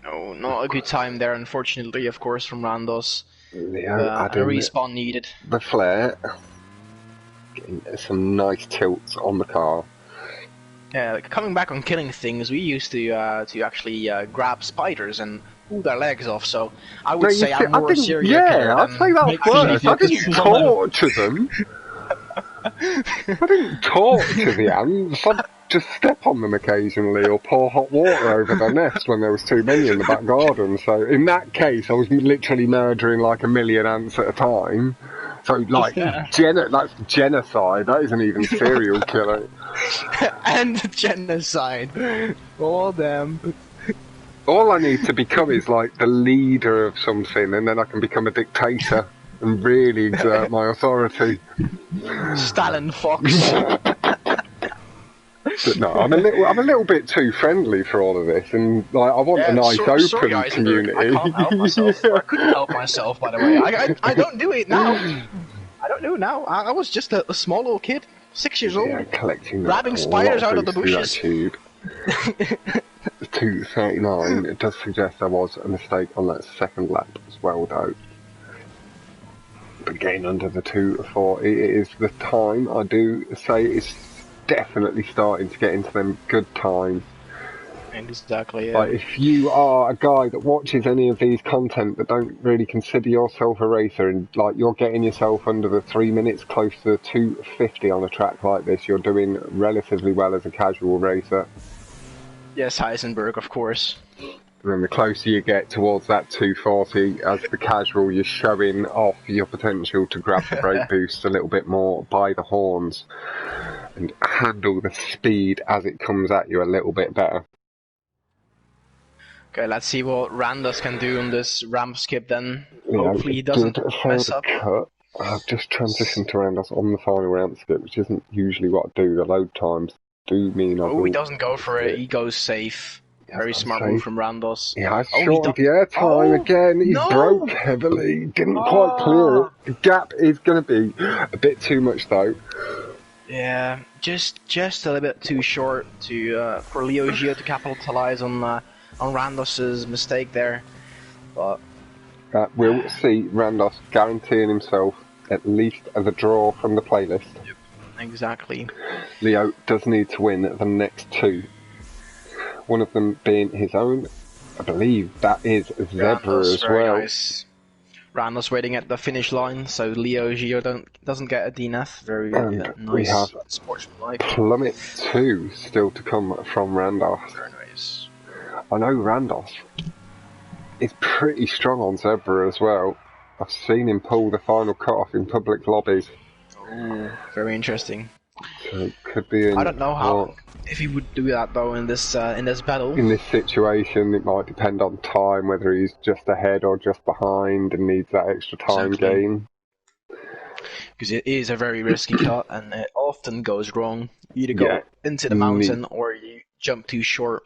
No, not a good time there, unfortunately, of course, from Rhandoss. Leo a respawn needed. The flare. Getting some nice tilts on the car. Yeah, coming back on killing things, we used to actually grab spiders and pull their legs off, so I would say I'm more serious. Yeah, I'd say that's worse. I didn't torture them. I didn't torture the ants. I'd just step on them occasionally or pour hot water over their nest when there was too many in the back garden. So in that case, I was literally murdering like 1 million ants at a time. So like, that's genocide. That isn't even serial killing. And genocide. All them. All I need to become is like the leader of something, and then I can become a dictator and really exert my authority. Stalin Fox. But no, I'm a little bit too friendly for all of this, and like I want a nice open community. I can't help myself. Or I couldn't help myself, by the way. I don't do it now. I don't do it now. I was just a small little kid, 6 years old, collecting grabbing spiders out of the bushes. 2:39. It does suggest there was a mistake on that second lap as well, though. But getting under the 2:40 is the time. I do say it's definitely starting to get into them good times. Exactly, yeah. Like, if you are a guy that watches any of these content but don't really consider yourself a racer, and like you're getting yourself under the 3 minutes, close to the 2:50 on a track like this, you're doing relatively well as a casual racer. Yes, Heisenberg, of course. And then the closer you get towards that 2:40, as the casual, you're showing off your potential to grab the brake boost a little bit more by the horns and handle the speed as it comes at you a little bit better. Okay, let's see what Rhandoss can do on this ramp skip then. Hopefully he doesn't mess up. Cut. I've just transitioned to Rhandoss on the final ramp skip, which isn't usually what I do. The load times do mean he doesn't go for it. He goes safe. Very smart move from Rhandoss. Yeah, I shortened the air time again. He broke heavily. Didn't quite clear it. The gap is going to be a bit too much, though. Yeah, just a little bit too short to for Lio-Gio to capitalize on Rhandoss's mistake there. But we'll see Rhandoss guaranteeing himself at least the draw from the playlist. Yep, exactly. Leo does need to win the next two. One of them being his own. I believe that is Zebra as well. Nice. Rhandoss waiting at the finish line, so Lio-Gio doesn't get a DNF. Very nice. We have sportsmanlike. Plummet 2 still to come from Rhandoss. Very nice. I know Rhandoss is pretty strong on Zebra as well. I've seen him pull the final cut-off in public lobbies. Oh, very interesting. So it could be. I don't know how if he would do that though in this battle. In this situation, it might depend on time, whether he's just ahead or just behind, and needs that extra time gain. Because it is a very risky cut, and it often goes wrong. You either go into the mountain or you jump too short.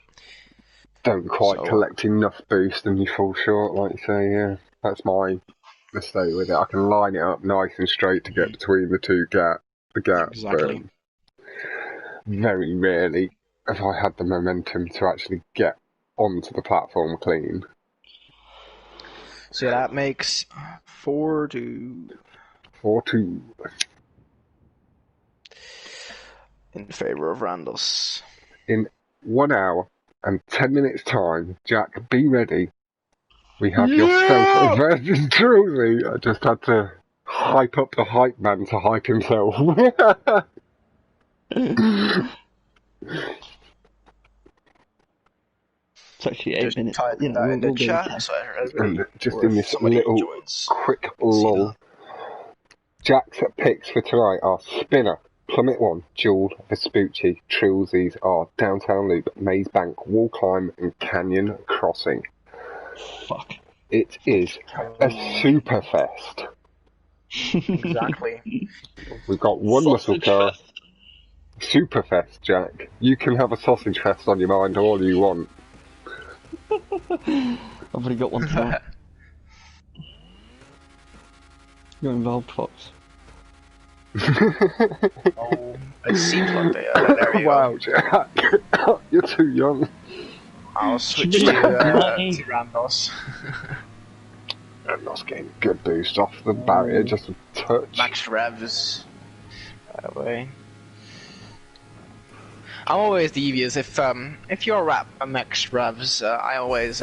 Don't quite collect enough boost, and you fall short, like you say. Yeah, that's my mistake with it. I can line it up nice and straight to get between the gap. Exactly. But very rarely have I had the momentum to actually get onto the platform clean. So that makes 4-2. 4-2. In favour of Rhandoss. In 1 hour and 10 minutes time, Jack, be ready. We have yourself a version truly. I just had to hype up the hype man to hype himself. It's actually 8 minutes. You know, in the chat, so and just in this little quick lull, Jack's picks for tonight are Spinner, Plummet 1, Jewel, Vespucci, Trilsies are Downtown Loop, Maze Bank, Wall Climb, and Canyon Crossing. Fuck. It is a super fest. Exactly. We've got one muscle car. Super fest, Jack. You can have a sausage fest on your mind all you want. I've already got one tonight. You're involved, Fox. It seems like they are. There you wow, go. Jack. You're too young. I'll switch to Rhandoss. Rhandoss getting a good boost off the barrier, just a touch. Max revs. That way. I'm always devious. If you're a max revs, I always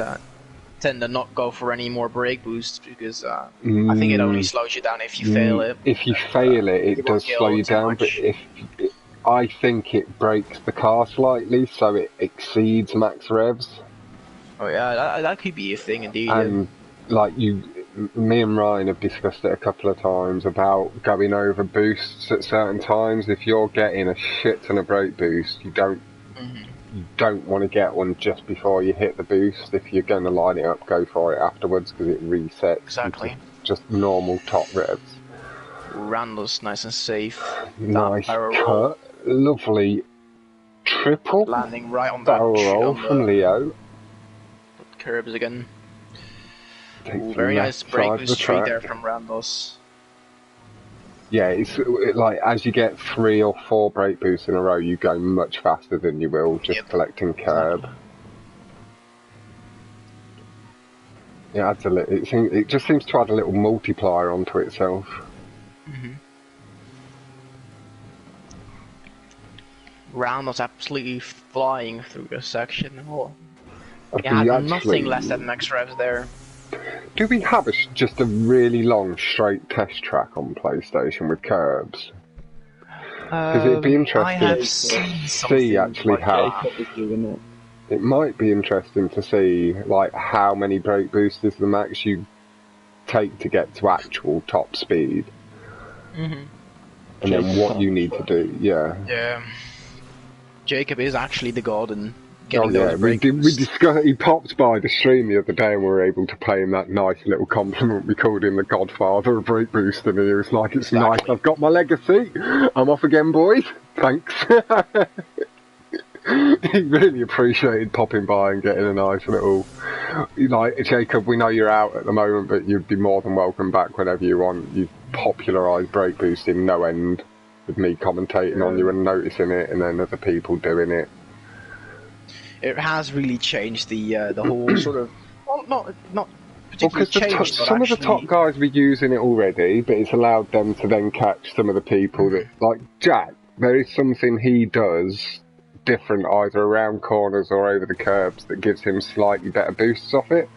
tend to not go for any more brake boosts because I think it only slows you down if you fail it. If you fail it, it does slow you down. But I think it breaks the car slightly, so it exceeds max revs. Oh yeah, that could be a thing indeed. And like me and Ryan have discussed it a couple of times about going over boosts at certain times. If you're getting a shit ton of brake boost, you don't want to get one just before you hit the boost. If you're going to line it up, go for it afterwards because it resets. Exactly. Just normal top revs. Rhandoss nice and safe. Nice cut. Lovely triple landing right on that barrel roll from Lio. Curbs again. Takes Very nice brake boost the there from Rhandoss. Yeah, it's like as you get 3 or 4 brake boosts in a row, you go much faster than you will just collecting curb. Exactly. It just seems to add a little multiplier onto itself. Rhandoss absolutely flying through this section. He had nothing less than max revs there. Do we have just a really long straight test track on PlayStation with curbs? Because it'd be interesting to see actually how. It might be interesting to see like how many brake boosts is the max you take to get to actual top speed, and then what you need to do. Yeah. Jacob is actually the god in Oh yeah, we discussed. He popped by the stream the other day, and we were able to pay him that nice little compliment. We called him the Godfather of brake boosting, and he was like, "It's nice. I've got my legacy. I'm off again, boys. Thanks." He really appreciated popping by and getting a nice little. Like, Jacob, we know you're out at the moment, but you'd be more than welcome back whenever you want. You've popularised brake boosting no end, with me commentating on you and noticing it, and then other people doing it. It has really changed the whole sort of not particularly changed. Some of the top guys were using it already, but it's allowed them to then catch some of the people that, like Jack. There is something he does different either around corners or over the curbs that gives him slightly better boosts off it.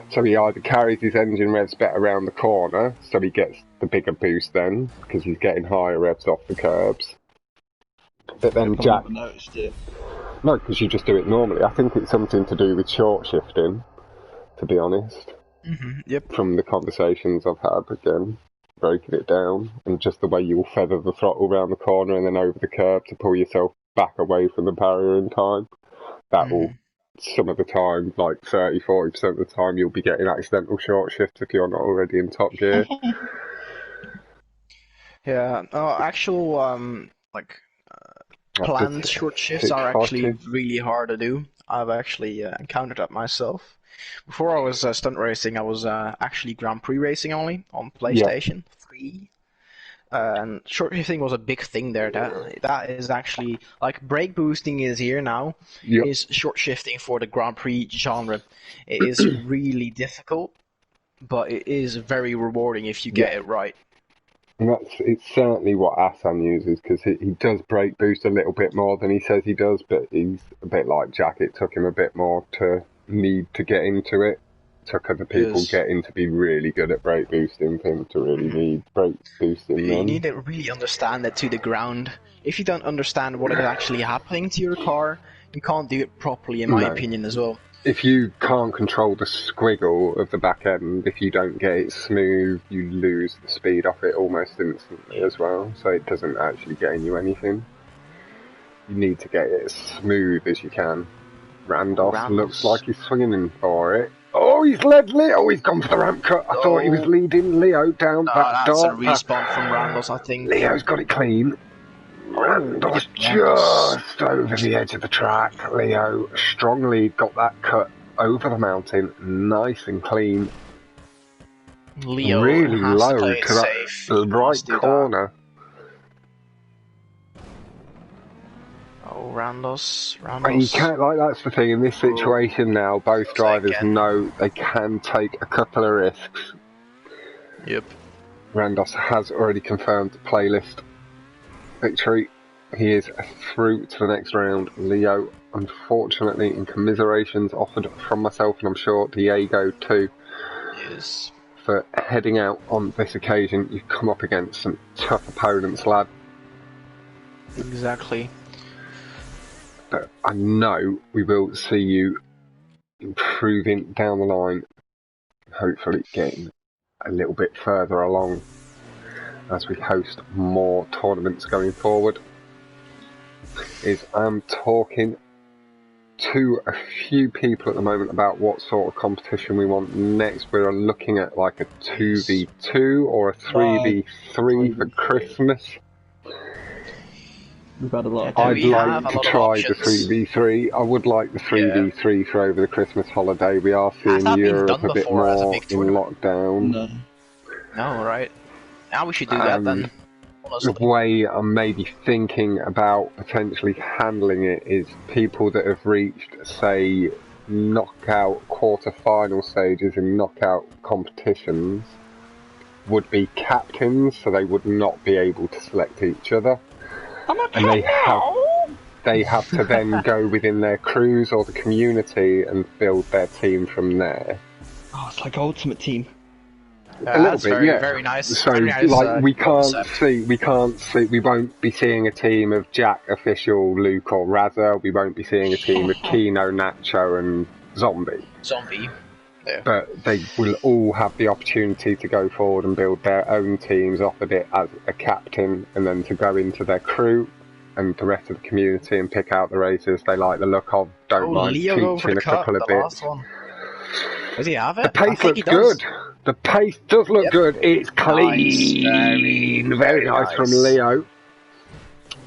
So he either carries his engine revs better around the corner, so he gets the bigger boost then because he's getting higher revs off the curbs. But then Jack. Noticed it. No, because you just do it normally. I think it's something to do with short shifting, to be honest. Yep. From the conversations I've had, again, breaking it down, and just the way you'll feather the throttle around the corner and then over the curb to pull yourself back away from the barrier in time. That will, some of the time, like 30-40% of the time, you'll be getting accidental short shifts if you're not already in top gear. Yeah. Actual, planned short shifts are actually really hard to do. I've actually encountered that myself. Before I was stunt racing, I was actually Grand Prix racing only on PlayStation 3. And short shifting was a big thing there. That is actually, like, brake boosting is here now, is short shifting for the Grand Prix genre. It is really difficult, but it is very rewarding if you get it right. And it's certainly what Asan uses, because he does brake boost a little bit more than he says he does, but he's a bit like Jack. It took him a bit more to need to get into it. It took other people getting to be really good at brake boosting for him to really need brake boosting. You need to really understand it to the ground. If you don't understand what is actually happening to your car, you can't do it properly, in my opinion, as well. If you can't control the squiggle of the back end, if you don't get it smooth, you lose the speed off it almost instantly as well, so it doesn't actually gain you anything. You need to get it as smooth as you can. Rhandoss looks like he's swinging for it. Oh, he's led Lio! He's gone for the ramp cut! I thought he was leading Lio down that door. That's a respawn from Rhandoss, I think. Leo's got it clean. Rhandoss just over the edge of the track. Lio strongly got that cut over the mountain, nice and clean. Lio really has low to that right corner. Oh, Rhandoss. And you can't, like, that's the thing in this situation now. Both drivers know they can take a couple of risks. Yep. Rhandoss has already confirmed the playlist victory. He is through to the next round. Lio, unfortunately, in commiserations offered from myself, and I'm sure Diego too, for heading out on this occasion. You've come up against some tough opponents, lad. Exactly. But I know we will see you improving down the line, hopefully getting a little bit further along as we host more tournaments going forward. I'm talking to a few people at the moment about what sort of competition we want next. We're looking at like a 2v2 or a 3v3 for Christmas. We've had a lot. I'd like to try the 3v3. I would like the 3v3 for over the Christmas holiday. We are seeing Europe a bit more in lockdown. No, right. Now we should do that then. The way I'm maybe thinking about potentially handling it is people that have reached, say, knockout quarter-final stages in knockout competitions would be captains, so they would not be able to select each other. And they have to then go within their crews or the community and build their team from there. Oh, it's like Ultimate Team. A little bit, very nice. So, very nice, like, we won't be seeing a team of Jack, Official, Luke, or Razza. We won't be seeing a team of Kino, Nacho, and Zombie. Yeah. But they will all have the opportunity to go forward and build their own teams, offered it as a captain, and then to go into their crew and the rest of the community and pick out the racers they like the look of. Don't mind teaching a couple of bits. Does he have it? The pace looks good. The pace does look good. It's clean. Very nice from Leo.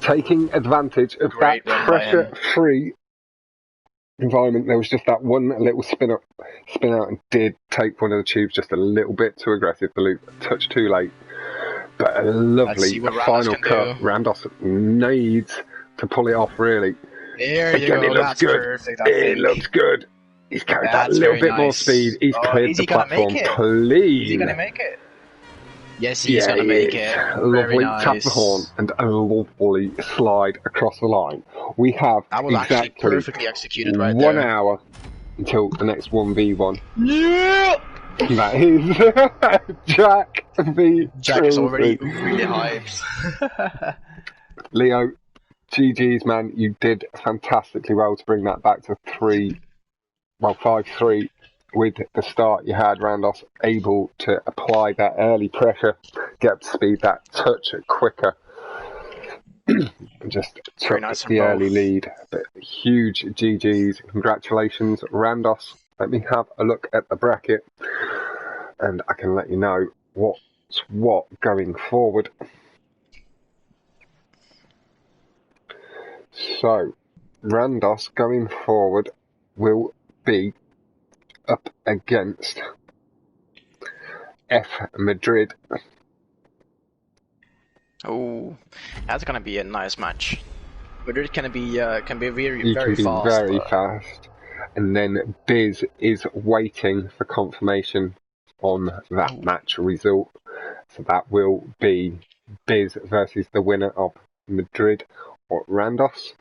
Taking advantage of that pressure-free environment. There was just that one little spin out and did take one of the tubes just a little bit too aggressive. The loop a touch too late. But a lovely final cut. Rhandoss needs to pull it off, really. There you go. It looks good. Perfect, it looks good. He's carried that little bit more speed. He's cleared the platform clean. Is he going to make it? Yes, he's going to make it. Lovely tap the horn and a lovely slide across the line. We have exactly perfectly executed right 1 hour until the next 1v1. Yeah! That is Jack v. Jack is already really hyped. Leo, GG's, man. You did fantastically well to bring that back to 5-3 with the start you had. Rhandoss able to apply that early pressure, get up to speed that touch quicker. Just took the early lead. But huge GG's. Congratulations, Rhandoss. Let me have a look at the bracket and I can let you know what's what going forward. So, Rhandoss going forward will be up against F Madrid. Oh, that's gonna be a nice match. Madrid can be very fast. Very fast. And then Biz is waiting for confirmation on that match result. So that will be Biz versus the winner of Madrid or Rhandoss.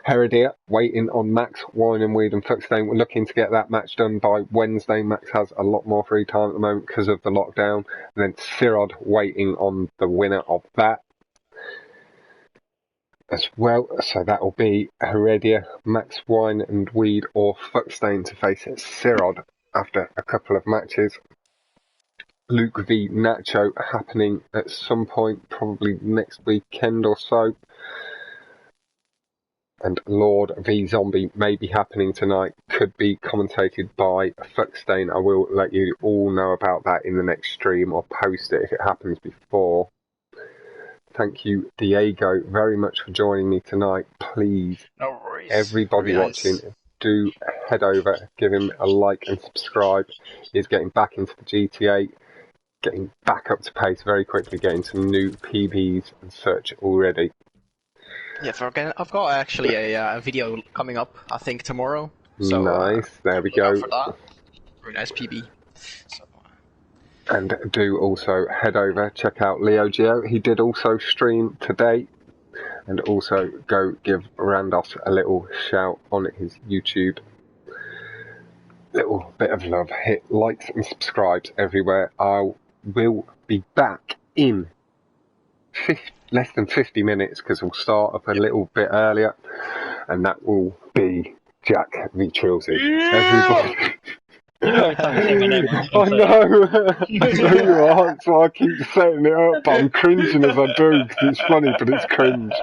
Heredia waiting on Max, Wine and Weed and Fuckstein. We're looking to get that match done by Wednesday. Max has a lot more free time at the moment because of the lockdown. And then Sirod waiting on the winner of that as well. So that will be Heredia, Max, Wine and Weed or Fuckstein to face Sirod after a couple of matches. Luke v Nacho happening at some point, probably next weekend or so. And Lord v Zombie may be happening tonight, could be commentated by Fuckstein. I will let you all know about that in the next stream or post it if it happens before. Thank you, Diego, very much for joining me tonight. Please, no worries. Everybody watching, do head over, give him a like and subscribe. He's getting back into the GTA, getting back up to pace very quickly, getting some new PBs and such already. Yeah, I've got actually a video coming up, I think tomorrow. So, nice, there we go. For that. Very nice PB. So, and do also head over, check out Lio-Gio. He did also stream today. And also go give Rhandoss a little shout on his YouTube. Little bit of love. Hit likes and subscribes everywhere. I will be back in less than 50 minutes because we'll start up a little bit earlier. And that will be Jack v Trilsy. Everybody. I know you are, so I keep setting it up, but I'm cringing as I do because it's funny, but it's cringe.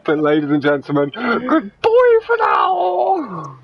But ladies and gentlemen, goodbye for now!